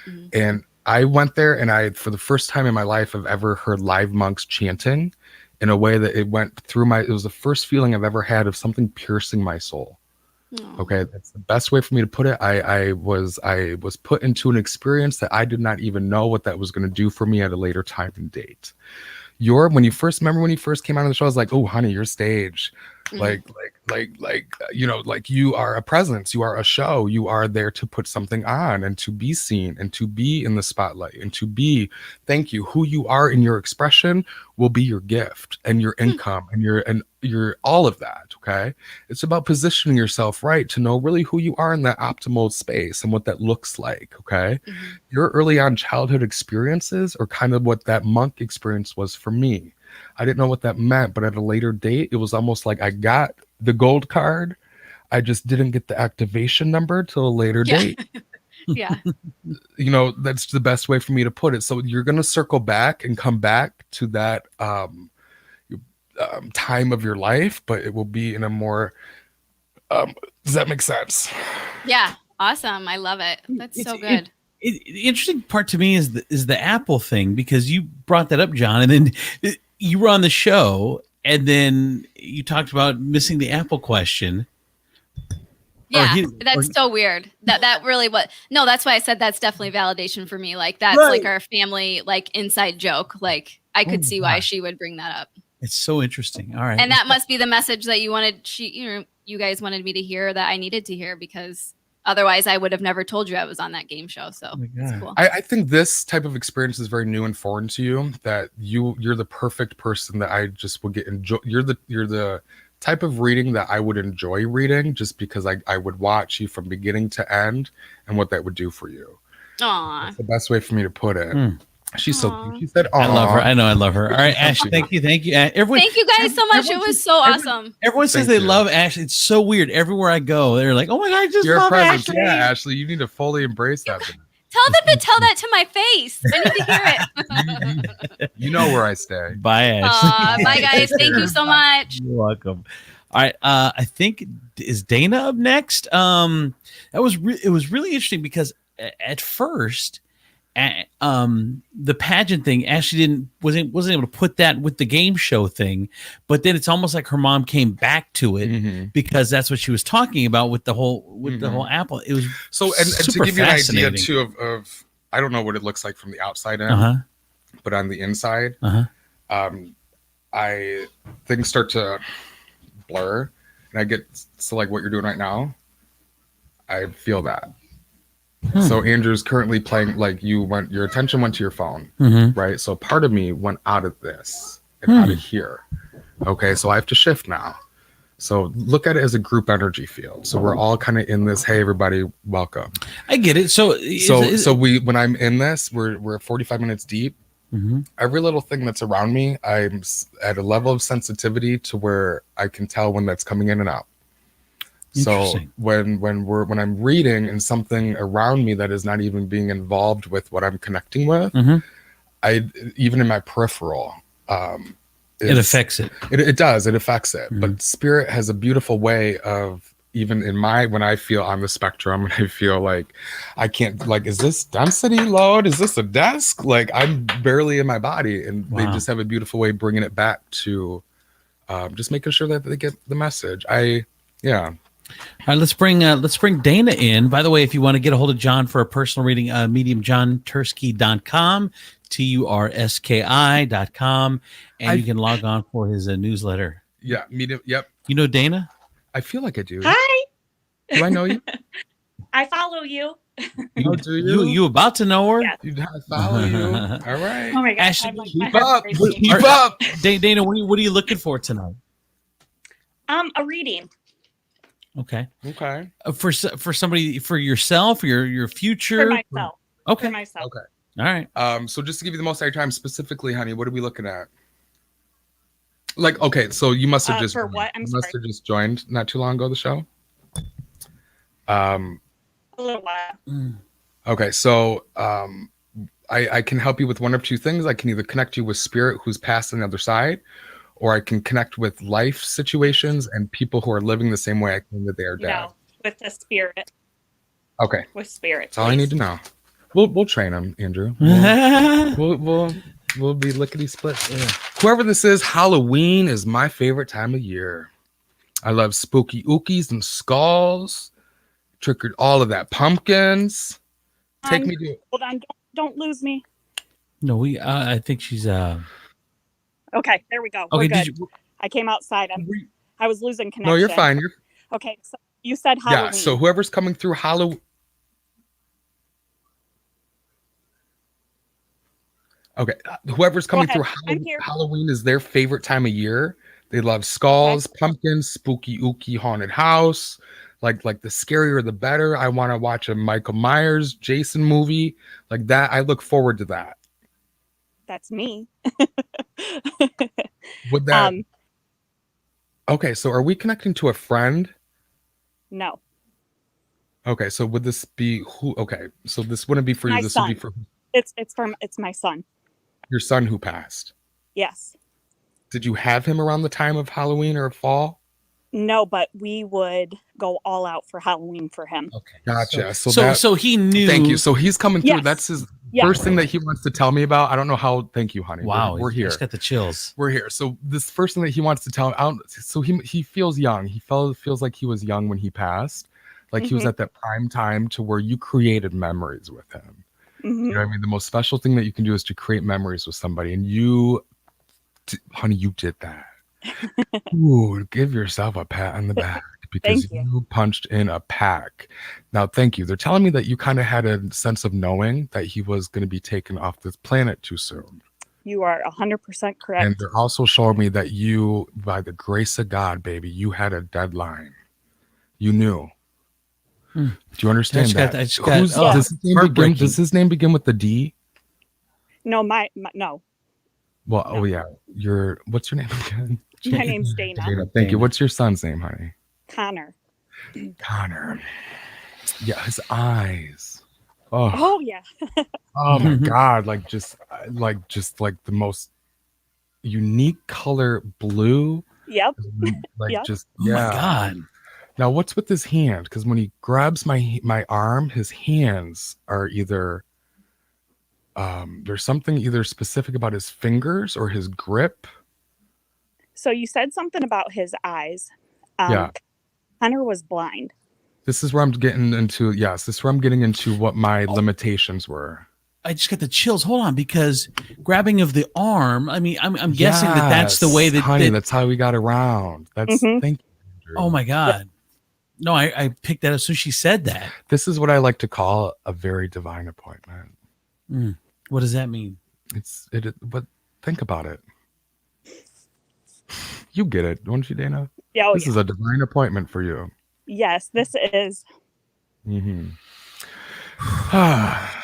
B: Mm-hmm. And I went there, and for the first time in my life, I've ever heard live monks chanting in a way that it went through it was the first feeling I've ever had of something piercing my soul. Okay, that's the best way for me to put it. I was put into an experience that I did not even know what that was going to do for me at a later time and date. When you first came out of the show, I was like, oh, honey, your stage, like you are a presence, you are a show, you are there to put something on and to be seen and to be in the spotlight and to be, thank you, who you are in your expression will be your gift and your income and your all of that. Okay, it's about positioning yourself right to know really who you are in that optimal space and what that looks like. Okay, your early on childhood experiences are kind of what that monk experience was for me. I didn't know what that meant, but at a later date, it was almost like I got the gold card. I just didn't get the activation number till a later date.
D: Yeah.
B: That's the best way for me to put it. So you're going to circle back and come back to that time of your life, but it will be in a more Does that make sense?
D: Yeah. Awesome. I love it. That's
A: It's-
D: so good.
A: The interesting part to me is the Apple thing, because you brought that up, John, and then you were on the show, and then you talked about missing the Apple question.
D: Yeah, that's so weird. That really no, that's why I said that's definitely validation for me. Like that's like our family like inside joke. Like I could see why she would bring that up.
A: It's so interesting. All right.
D: And that must be the message that you wanted you guys wanted me to hear, that I needed to hear, because otherwise I would have never told you I was on that game show. So it's cool.
B: I think this type of experience is very new and foreign to you, that you're the perfect person that I just would get enjoy. You're the type of reading that I would enjoy reading, just because I would watch you from beginning to end and what that would do for you.
D: Aw.
B: That's the best way for me to put it. She's so cute. She said,
A: I love her. I know I love her. All right, Ashley, thank you. Everyone,
D: thank you guys so much. It was so awesome.
A: Everyone says they love Ashley. It's so weird. Everywhere I go, they're like, oh my God, I just
B: Your
A: love
B: presence.
A: Ashley.
B: Yeah, Ashley, you need to fully embrace that.
D: Tell them to tell that to my face. I need to hear it.
B: You know where I stay.
A: Bye, Ashley.
D: Bye, guys. Thank you so much.
A: You're welcome. All right. I think is Dana up next. It was really interesting, because at first, the pageant thing, Ashley wasn't able to put that with the game show thing, but then it's almost like her mom came back to it, because that's what she was talking about with the whole Apple. It was
B: so, and to give you an idea too of I don't know what it looks like from the outside in, but on the inside, things start to blur, and I get to like what you're doing right now. I feel that. So Andrew's currently playing, like your attention went to your phone, right? So part of me went out of this and out of here. Okay, so I have to shift now. So look at it as a group energy field. So we're all kind of in this. Hey, everybody, welcome.
A: I get it. So
B: when I'm in this, we're 45 minutes deep. Every little thing that's around me, I'm at a level of sensitivity to where I can tell when that's coming in and out. So when I'm reading and something around me that is not even being involved with what I'm connecting with, I even in my peripheral,
A: it affects it.
B: It does. It affects it. But spirit has a beautiful way of, even in when I feel on the spectrum and I feel like I can't, like, is this density load? Is this a desk? Like I'm barely in my body, and they just have a beautiful way of bringing it back to just making sure that they get the message.
A: All right, let's bring Dana in. By the way, if you want to get a hold of John for a personal reading, medium johnturski.com, turski.com, and you can log on for his newsletter.
B: Yeah, medium. Yep.
A: You know Dana?
B: I feel like I do.
G: Hi.
B: Do I know you?
G: I follow you.
B: Oh, do you?
A: You about to know her?
G: Yes.
B: I follow you. All right.
G: Oh my gosh.
A: Ashley,
B: keep up. Keep up.
A: Dana, what are you looking for tonight?
G: A reading.
A: Okay. For somebody, for yourself, your future.
G: For myself.
A: Okay.
G: For myself.
B: Okay.
A: All right.
B: So just to give you the most time specifically, honey, what are we looking at? Like, okay, so you must have just
G: for what? I'm
B: you
G: sorry.
B: must have just joined not too long ago the show.
G: A little while.
B: Okay, so I can help you with one of two things. I can either connect you with spirit who's passed on the other side, or I can connect with life situations and people who are living the same way I claim that they are dead.
G: No, with the spirit.
B: Okay.
G: With spirit.
B: That's all I need to know. We'll train them, Andrew. We'll be lickety split. Yeah. Whoever this is, Halloween is my favorite time of year. I love spooky ookies and skulls. Trickered all of that. Pumpkins. Take me to.
G: Hold on. Don't lose me.
A: No, I think she's.
G: Okay, there we go.
A: Okay,
G: We're good. I came outside. I was losing connection.
B: No, you're fine.
G: Okay, so you said Halloween.
B: Yeah, so whoever's coming through Halloween. Okay, whoever's coming through Halloween is their favorite time of year. They love skulls, pumpkins, spooky ooky haunted house. Like the scarier the better. I want to watch a Michael Myers, Jason movie like that. I look forward to that.
G: That's me.
B: Would that? Okay, so are we connecting to a friend?
G: No.
B: Okay, so would this be who? Okay, so this wouldn't be for you. This would be for.
G: It's my son.
B: Your son who passed.
G: Yes.
B: Did you have him around the time of Halloween or fall?
G: No, but we would go all out for Halloween for him.
A: Okay.
B: Gotcha.
A: So he knew.
B: Thank you. So he's coming through.
G: Yes.
B: That's his
G: Yes.
B: first thing that he wants to tell me about. I don't know how. Thank you, honey.
A: Wow,
B: We're
A: I
B: here.
A: just got the chills.
B: We're here. So this first thing that he wants to tell me. So he feels young. He feels like he was young when he passed. Like he was at that prime time to where you created memories with him.
G: Mm-hmm.
B: You know what I mean? The most special thing that you can do is to create memories with somebody. And you, honey, you did that. Ooh, give yourself a pat on the back because you punched in a pack. Now, thank you. They're telling me that you kind of had a sense of knowing that he was going to be taken off this planet too soon.
G: You are 100% correct.
B: And they're also showing me that you, by the grace of God, baby, you had a deadline. You knew. Do you understand that? Does his name begin with the D?
G: No, no.
B: Well, no. Oh yeah. What's your name again?
G: My name's Dana.
B: Thank you. What's your son's name, honey?
G: Connor.
B: Yeah, his eyes.
G: Oh yeah.
B: Oh my God! Like the most unique color blue.
G: Yep.
B: Yep.
A: Oh my God.
B: Now, what's with his hand? Because when he grabs my arm, his hands are either there's something either specific about his fingers or his grip.
G: So you said something about his eyes.
B: Yeah.
G: Connor was blind.
B: This is where I'm getting into. Yes, this is where I'm getting into what my limitations were.
A: I just got the chills. Hold on, because grabbing of the arm. I mean, I'm guessing that's the way that.
B: Honey, that's how we got around. That's thank you. Andrew.
A: Oh my God. No, I picked that as soon as she said that.
B: This is what I like to call a very divine appointment.
A: What does that mean?
B: But think about it. You get it, don't you, Dana?
G: Yeah.
B: This is a divine appointment for you.
G: Yes, this is.
B: Sorry.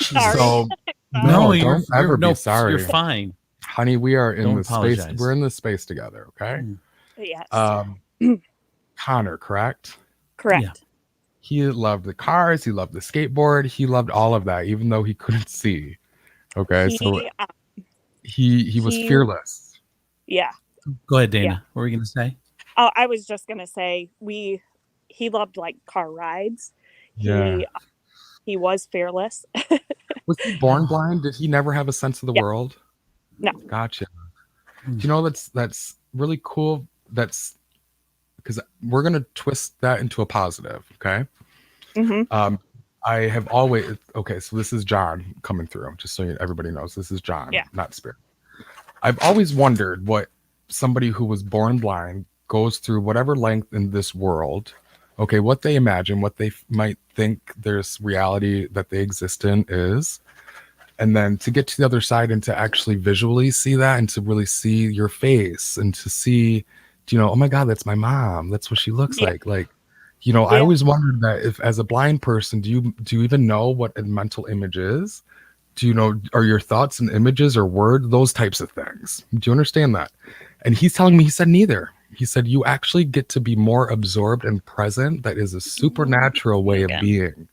B: So
A: no,
B: don't ever be sorry.
A: You're fine,
B: honey. We are in the
A: apologize.
B: space. We're in the space together. Okay.
G: Yes.
B: Connor, correct?
G: Correct.
A: Yeah.
B: He loved the cars. He loved the skateboard. He loved all of that, even though he couldn't see. Okay, so he was fearless.
G: Yeah.
A: Go ahead, Dana.
G: Yeah.
A: What were you going to say?
G: Oh, I was just going to say he loved like car rides.
B: Yeah.
G: He was fearless.
B: Was he born blind? Did he never have a sense of the world?
G: No.
B: Gotcha. Do you know that's really cool? That's because we're gonna twist that into a positive. Okay. I have always so this is John coming through, just so everybody knows. This is John, not Spirit. I've always wondered what somebody who was born blind goes through, whatever length in this world. Okay, what they imagine, what they might think there's reality that they exist in is, and then to get to the other side and to actually visually see that and to really see your face and to see, oh my God, that's my mom. That's what she looks like. Like, I always wondered that if, as a blind person, do you even know what a mental image is? Do you know, are your thoughts and images or word, those types of things? Do you understand that? And he's telling me, he said neither. He said, you actually get to be more absorbed and present. That is a supernatural way of being,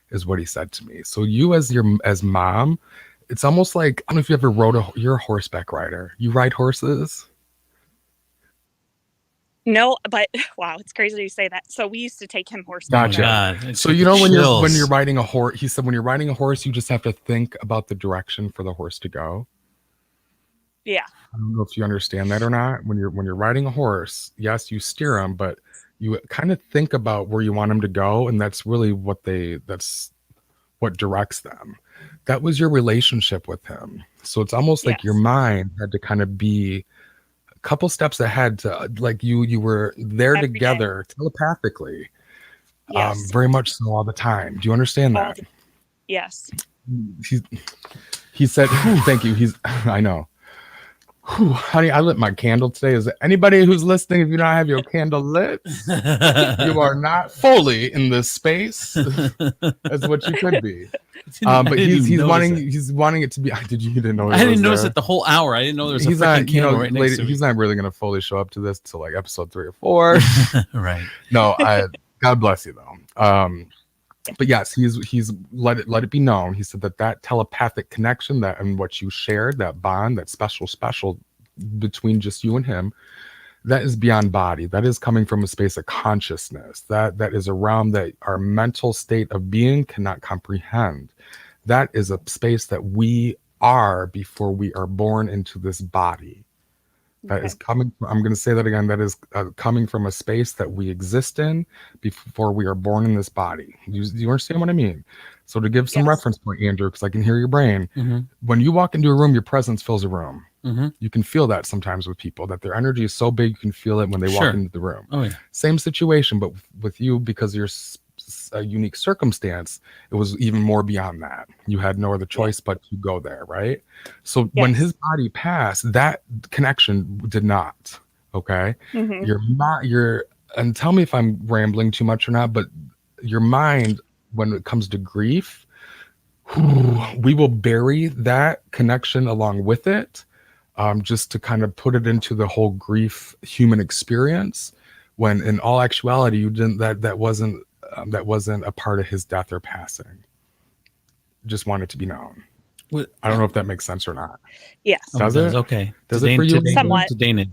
B: is what he said to me. So you as mom, it's almost like, I don't know if you ever you're a horseback rider. You ride horses?
G: No, but wow, it's crazy you say that. So we used to take him horseback.
B: Gotcha. So when you're riding a horse, he said when you're riding a horse, you just have to think about the direction for the horse to go.
G: Yeah.
B: I don't know if you understand that or not. When you're riding a horse, yes, you steer them, but you kind of think about where you want them to go, and that's really that's what directs them. That was your relationship with him. So it's almost like your mind had to kind of be a couple steps ahead to, like, you were there every together day. Telepathically. Yes. Very much so all the time. Do you understand that?
G: Yes.
B: He said, thank you. I know. Honey, I lit my candle today. Is there anybody who's listening? If you don't have your candle lit, you are not fully in this space as what you could be. But he's wanting it to be. You didn't know?
A: I didn't notice it the whole hour. I didn't know there was a freaking candle right next to me.
B: He's not really going to fully show up to this till like episode 3 or 4.
A: Right.
B: No, God bless you though. But yes, he's let it be known. He said that telepathic connection, that and what you shared, that bond, that special between just you and him, that is beyond body. That is coming from a space of consciousness. That is a realm that our mental state of being cannot comprehend. That is a space that we are before we are born into this body. That is coming from, I'm going to say that again, that is coming from a space that we exist in before we are born in this body. You understand what I mean? So to give some reference point, Andrew, because I can hear your brain, when you walk into a room, your presence fills a room. You can feel that sometimes with people, that their energy is so big, you can feel it when they walk into the room.
A: Oh, yeah.
B: Same situation, but with you, because you're a unique circumstance, it was even more beyond that. You had no other choice but to go there, right? So when his body passed, that connection did not. Okay, your and tell me if I'm rambling too much or not, but your mind, when it comes to grief, we will bury that connection along with it, just to kind of put it into the whole grief human experience. When in all actuality, you didn't. That wasn't a part of his death or passing. Just wanted to be known.
A: What?
B: I don't know if that makes sense or not.
G: Yes.
B: Does it?
A: Okay.
B: Does it for you?
G: Somewhat.
A: To Dana.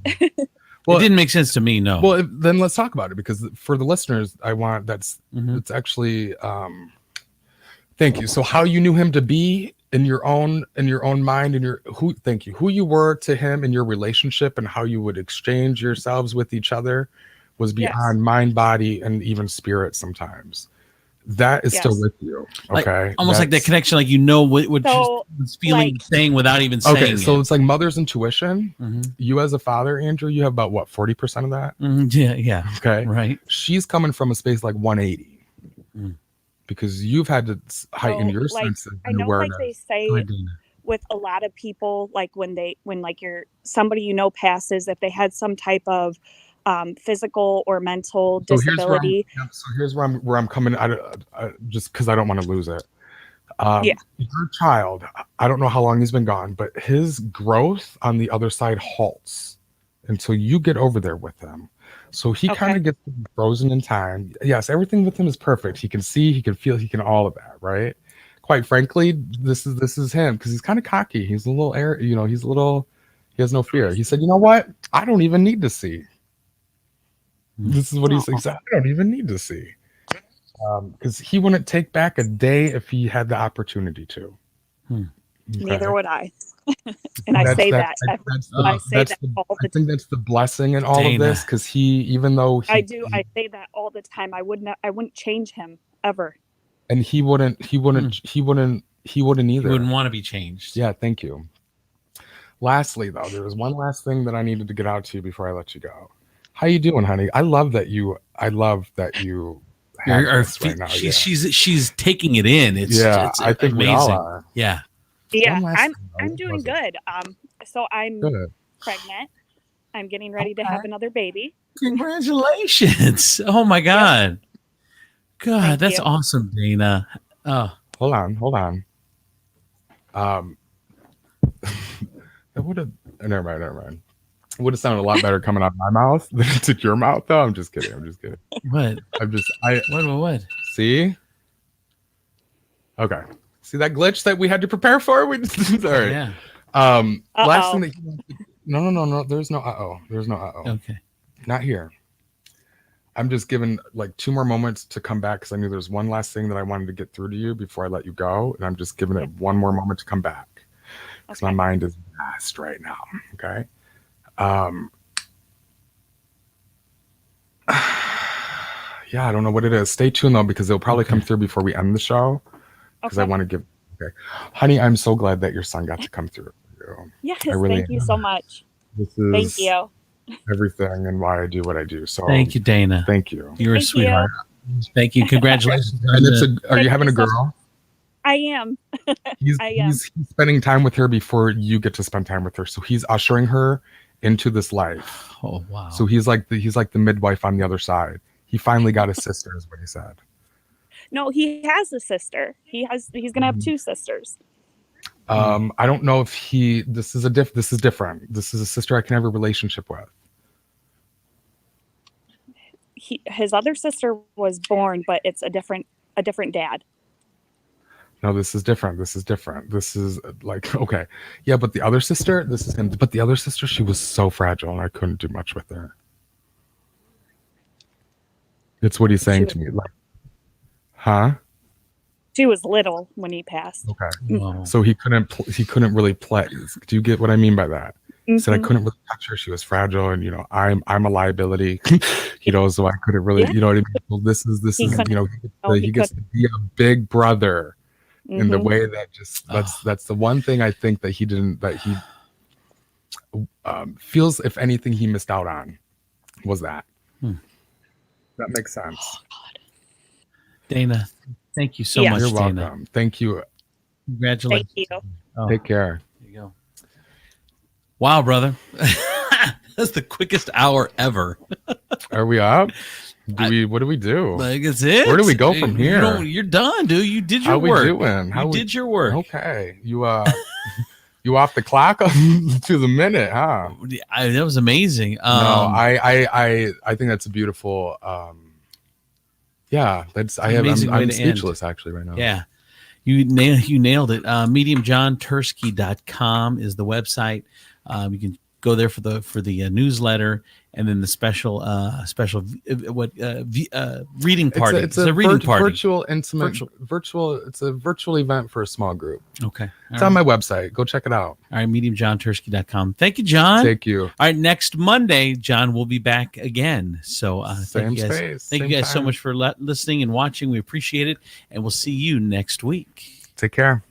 A: Well, it didn't make sense to me. No.
B: Well, then let's talk about it, because for the listeners, I want it's actually. Thank you. So how you knew him to be in your own mind, who you were to him in your relationship, and how you would exchange yourselves with each other was beyond mind, body, and even spirit sometimes. That is still with you. Okay.
A: Like, almost like that connection, like what so, just feeling, like, saying without even saying.
B: Okay, so it's like mother's intuition. You as a father, Andrew, you have about what, 40% of that?
A: Yeah.
B: Okay.
A: Right.
B: She's coming from a space like 180. Because you've had to heighten your sense of
G: I know,
B: awareness.
G: like they say with a lot of people, like when like somebody passes, if they had some type of physical or mental disability.
B: Here's where I'm coming. Just because I don't want to lose it. Your child, I don't know how long he's been gone, but his growth on the other side halts until you get over there with him. So he kind of gets frozen in time. Yes, everything with him is perfect. He can see, he can feel, he can all of that, right? Quite frankly, this is him, because he's kind of cocky. He's a little he has no fear. He said, you know what? I don't even need to see. This is what he said. I don't even need to see. Because he wouldn't take back a day if he had the opportunity to.
G: Okay. Neither would I. And I say that. I think
B: that's the blessing in all of this, because I
G: say that all the time. I wouldn't change him ever.
B: And he wouldn't either. He
A: wouldn't want to be changed.
B: Yeah, thank you. Lastly, though, there was one last thing that I needed to get out to you before I let you go. How you doing, honey? I love that you have this right now.
A: She's taking it in. It's
B: I think amazing. We all are.
A: Yeah.
G: I'm doing good. So I'm pregnant. I'm getting ready to have another baby.
A: Congratulations. Oh my God. God, that's awesome, Dana. Oh.
B: Hold on. That would have never mind. It would have sounded a lot better coming out of my mouth than it did your mouth, though. I'm just kidding.
A: What? What?
B: See? Okay. See that glitch that we had to prepare for? All right.
A: Yeah.
B: Last thing that no. There's no uh-oh. There's no uh-oh.
A: Okay.
B: Not here. I'm just giving like 2 more moments to come back, because I knew there's one last thing that I wanted to get through to you before I let you go. And I'm just giving it 1 more moment to come back, because my mind is vast right now. Okay. Yeah, I don't know what it is. Stay tuned though, because it'll probably come through before we end the show. Because I want to give. Okay, honey, I'm so glad that your son got to come through.
G: Yes, thank you so much.
B: Thank you. Everything and why I do what I do. So
A: thank you, Dana.
B: Thank you.
A: You're a sweetheart. Thank you. Congratulations.
B: And are you having a girl?
G: I am.
B: He's spending time with her before you get to spend time with her. So he's ushering her into this life.
A: Oh wow.
B: So he's like the midwife on the other side. He finally got a sister, is what he said.
G: No, he has a sister. He's gonna have 2 sisters.
B: I don't know if this is different. This is a sister I can have a relationship with.
G: His other sister was born, but it's a different dad.
B: No, this is different. This is like, okay. Yeah, but the other sister, this is him. But the other sister, she was so fragile and I couldn't do much with her. It's what he's saying to me. Like, huh?
G: She was little when he passed.
B: Okay.
A: Wow.
B: So he couldn't really play. Do you get what I mean by that? He said I couldn't really touch her. She was fragile, and I'm a liability. So I couldn't really, you know what I mean? Well, this is he gets to be a big brother in the way that that's the one thing I think that he feels, if anything, he missed out on was that. That makes sense.
A: Oh, God. Dana, thank you so much.
B: You're
A: Dana.
B: welcome. Thank you.
A: Congratulations.
G: Thank you.
B: Take care.
A: There you go. Wow, brother. That's the quickest hour ever.
B: Are we up? What do we do?
A: Like, it's it.
B: Where do we go from here?
A: You're done, dude. You did your work.
B: How we doing?
A: You did your work.
B: Okay. You you off the clock to the minute, huh?
A: That was amazing.
B: No, I think that's a beautiful. Yeah, I'm speechless actually right now.
A: Yeah, you nailed it. MediumJohnTurski.com is the website. You can go there for the newsletter, and then the special reading party.
B: It's a reading party. Virtual intimate virtual. It's a virtual event for a small group.
A: Okay,
B: it's on my website. Go check it out.
A: All right, MediumJohnTurski.com. Thank you, John.
B: Thank you.
A: All right, next Monday, John will be back again. So
B: thank
A: you guys so much for listening and watching. We appreciate it, and we'll see you next week.
B: Take care.